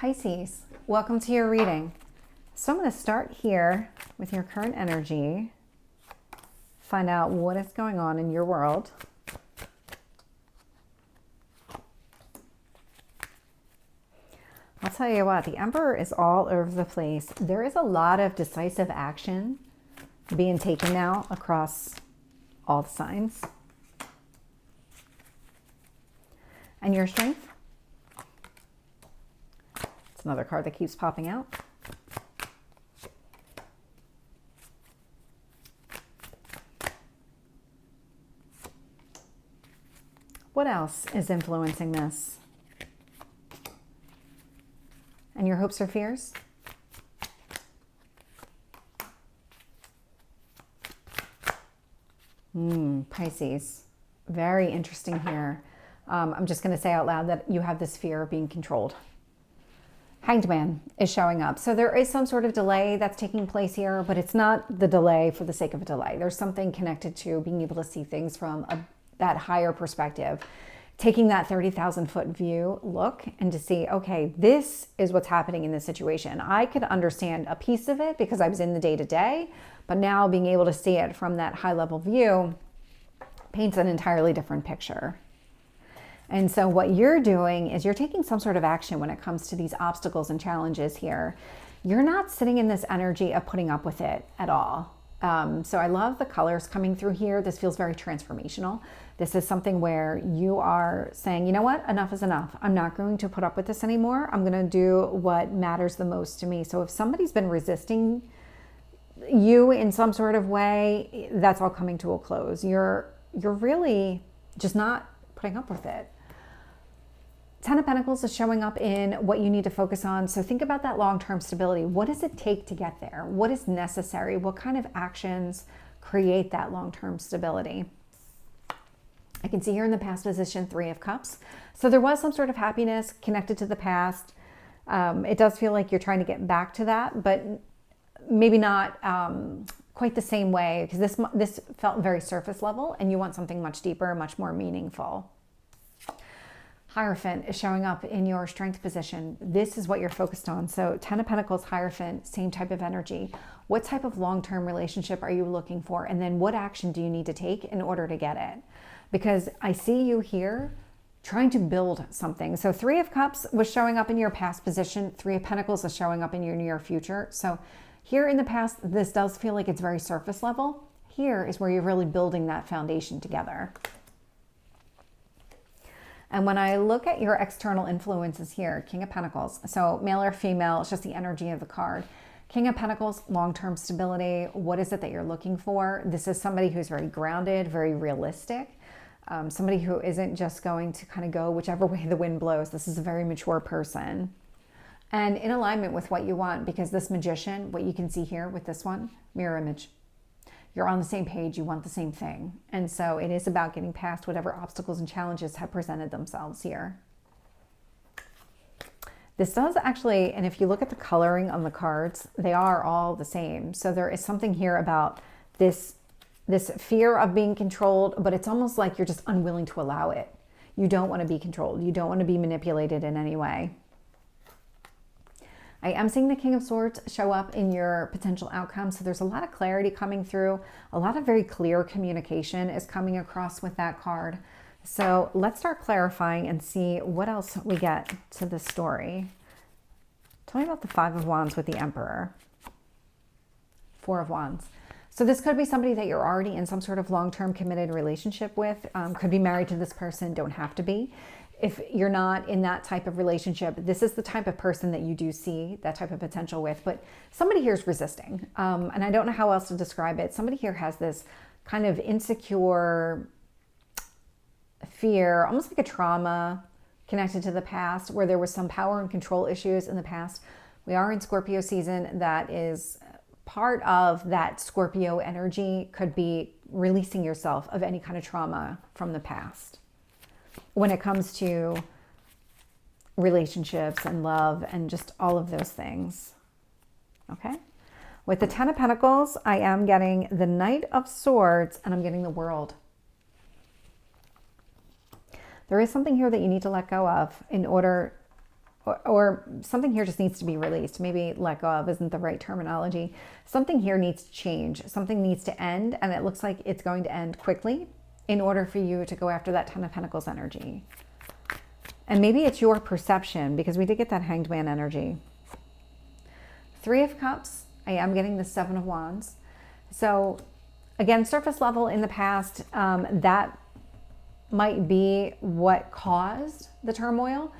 Pisces, welcome to your reading. So I'm going to start here with your current energy, find out what is going on in your world. I'll tell you what, the Emperor is all over the place. There is a lot of decisive action being taken now across all the signs. And your strength? It's another card that keeps popping out. What else is influencing this? And your hopes or fears? Pisces, very interesting here. I'm just going to say out loud that you have this fear of being controlled. Hanged Man is showing up. So there is some sort of delay that's taking place here, but it's not the delay for the sake of a delay. There's something connected to being able to see things from that higher perspective, taking that 30,000 foot view look and to see, okay, this is what's happening in this situation. I could understand a piece of it because I was in the day to day, but now being able to see it from that high level view paints an entirely different picture. And so what you're doing is you're taking some sort of action when it comes to these obstacles and challenges here. You're not sitting in this energy of putting up with it at all. So I love the colors coming through here. This feels very transformational. This is something where you are saying, you know what, enough is enough. I'm not going to put up with this anymore. I'm going to do what matters the most to me. So if somebody's been resisting you in some sort of way, that's all coming to a close. You're really just not putting up with it. Ten of Pentacles is showing up in what you need to focus on. So think about that long-term stability. What does it take to get there? What is necessary? What kind of actions create that long-term stability? I can see here in the past position, Three of Cups. So there was some sort of happiness connected to the past. It does feel like you're trying to get back to that, but maybe not quite the same way, because this felt very surface level and you want something much deeper, much more meaningful. Hierophant is showing up in your strength position. This is what you're focused on. So Ten of Pentacles, Hierophant, same type of energy. What type of long-term relationship are you looking for? And then what action do you need to take in order to get it? Because I see you here trying to build something. So Three of Cups was showing up in your past position. Three of Pentacles is showing up in your near future. So here in the past, this does feel like it's very surface level. Here is where you're really building that foundation together. And when I look at your external influences here, King of Pentacles, so male or female, it's just the energy of the card. King of Pentacles, long-term stability. What is it that you're looking for? This is somebody who's very grounded, very realistic. Somebody who isn't just going to kind of go whichever way the wind blows. This is a very mature person. And in alignment with what you want, because this Magician, what you can see here with this one, mirror image. You're on the same page, you want the same thing. And so it is about getting past whatever obstacles and challenges have presented themselves here. This does actually, and if you look at the coloring on the cards, they are all the same. So there is something here about this fear of being controlled, but it's almost like you're just unwilling to allow it. You don't want to be controlled. You don't want to be manipulated in any way. I am seeing the King of Swords show up in your potential outcome. So there's a lot of clarity coming through. A lot of very clear communication is coming across with that card. So let's start clarifying and see what else we get to this story. Tell me about the Five of Wands with the Emperor. Four of Wands. So this could be somebody that you're already in some sort of long-term committed relationship with. Could be married to this person, don't have to be. If you're not in that type of relationship, this is the type of person that you do see that type of potential with. But somebody here is resisting. And I don't know how else to describe it. Somebody here has this kind of insecure fear, almost like a trauma connected to the past, where there was some power and control issues in the past. We are in Scorpio season. That is part of that Scorpio energy, could be releasing yourself of any kind of trauma from the past when it comes to relationships and love and just all of those things. Okay. With the Ten of Pentacles, I am getting the Knight of Swords and I'm getting the World. There is something here that you need to let go of in order or something here just needs to be released. Maybe let go of isn't the right terminology. Something here needs to change. Something needs to end, and it looks like it's going to end quickly in order for you to go after that Ten of Pentacles energy. And maybe it's your perception, because we did get that Hanged Man energy. Three of Cups. I am getting the Seven of Wands. So again, surface level in the past, that might be what caused the turmoil,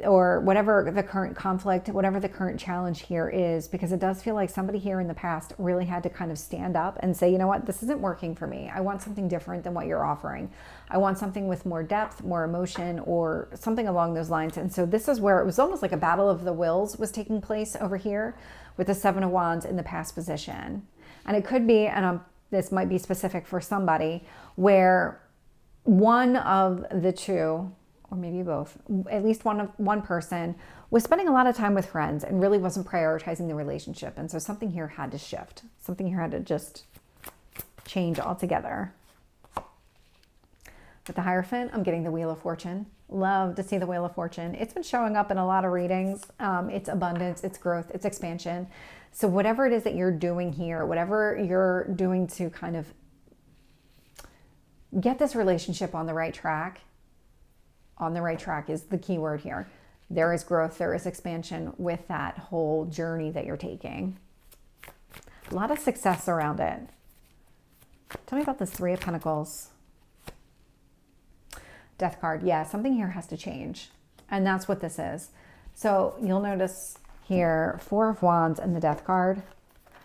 or whatever the current conflict, whatever the current challenge here is, because it does feel like somebody here in the past really had to kind of stand up and say, you know what, this isn't working for me. I want something different than what you're offering. I want something with more depth, more emotion, or something along those lines. And so this is where it was almost like a battle of the wills was taking place over here with the Seven of Wands in the past position. And it could be, and this might be specific for somebody, where one of the two, or maybe both, at least one person was spending a lot of time with friends and really wasn't prioritizing the relationship. And so something here had to shift. Something here had to just change altogether. With the Hierophant, I'm getting the Wheel of Fortune. Love to see the Wheel of Fortune. It's been showing up in a lot of readings. It's abundance, it's growth, it's expansion. So whatever it is that you're doing here, whatever you're doing to kind of get this relationship on the right track is the key word here. There is growth, there is expansion with that whole journey that you're taking. A lot of success around it. Tell me about this Three of Pentacles. Death card. Yeah, something here has to change. And that's what this is. So you'll notice here, Four of Wands and the Death card.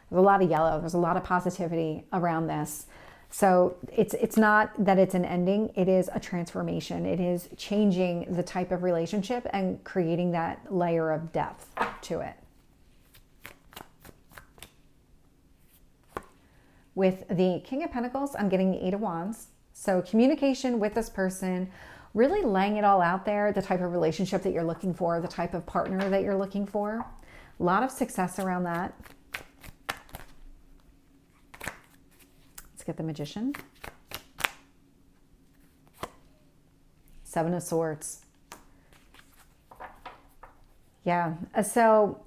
There's a lot of yellow. There's a lot of positivity around this. So it's not that it's an ending, it is a transformation. It is changing the type of relationship and creating that layer of depth to it. With the King of Pentacles, I'm getting the Eight of Wands. So communication with this person, really laying it all out there, the type of relationship that you're looking for, the type of partner that you're looking for. A lot of success around that. Get the Magician. Seven of Swords. Yeah, so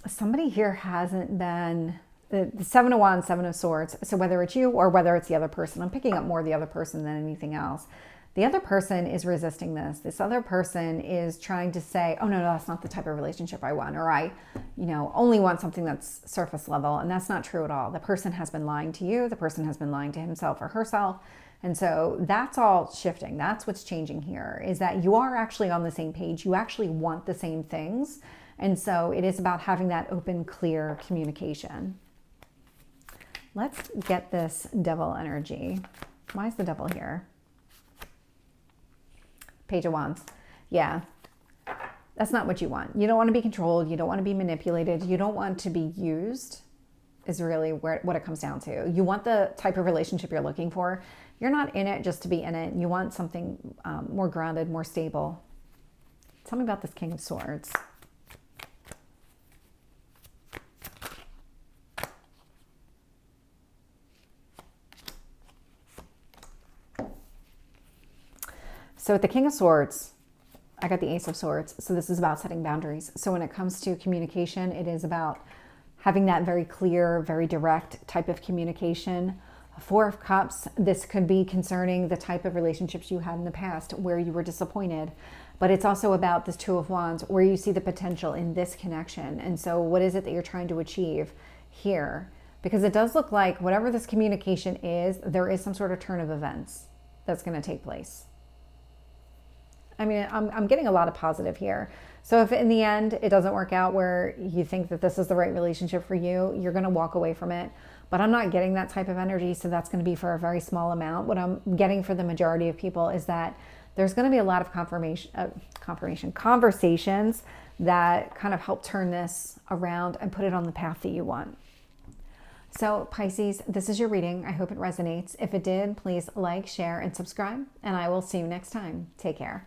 somebody here hasn't been, the Seven of Wands, Seven of Swords. So whether it's you or whether it's the other person, I'm picking up more the other person than anything else. The other person is resisting this. This other person is trying to say, oh, no, that's not the type of relationship I want. Or I, only want something that's surface level. And that's not true at all. The person has been lying to you. The person has been lying to himself or herself. And so that's all shifting. That's what's changing here, is that you are actually on the same page. You actually want the same things. And so it is about having that open, clear communication. Let's get this Devil energy. Why is the Devil here? Page of Wands. Yeah, that's not what you want. You don't want to be controlled. You don't want to be manipulated. You don't want to be used, is really what it comes down to. You want the type of relationship you're looking for. You're not in it just to be in it. You want something more grounded, more stable. Tell me about this King of Swords. So with the King of Swords, I got the Ace of Swords. So this is about setting boundaries. So when it comes to communication, it is about having that very clear, very direct type of communication. Four of Cups, this could be concerning the type of relationships you had in the past where you were disappointed. But it's also about this Two of Wands, where you see the potential in this connection. And so what is it that you're trying to achieve here? Because it does look like whatever this communication is, there is some sort of turn of events that's going to take place. I mean, I'm getting a lot of positive here. So if in the end it doesn't work out where you think that this is the right relationship for you, you're going to walk away from it. But I'm not getting that type of energy, so that's going to be for a very small amount. What I'm getting for the majority of people is that there's going to be a lot of conversations that kind of help turn this around and put it on the path that you want. So Pisces, this is your reading. I hope it resonates. If it did, please like, share, and subscribe, and I will see you next time. Take care.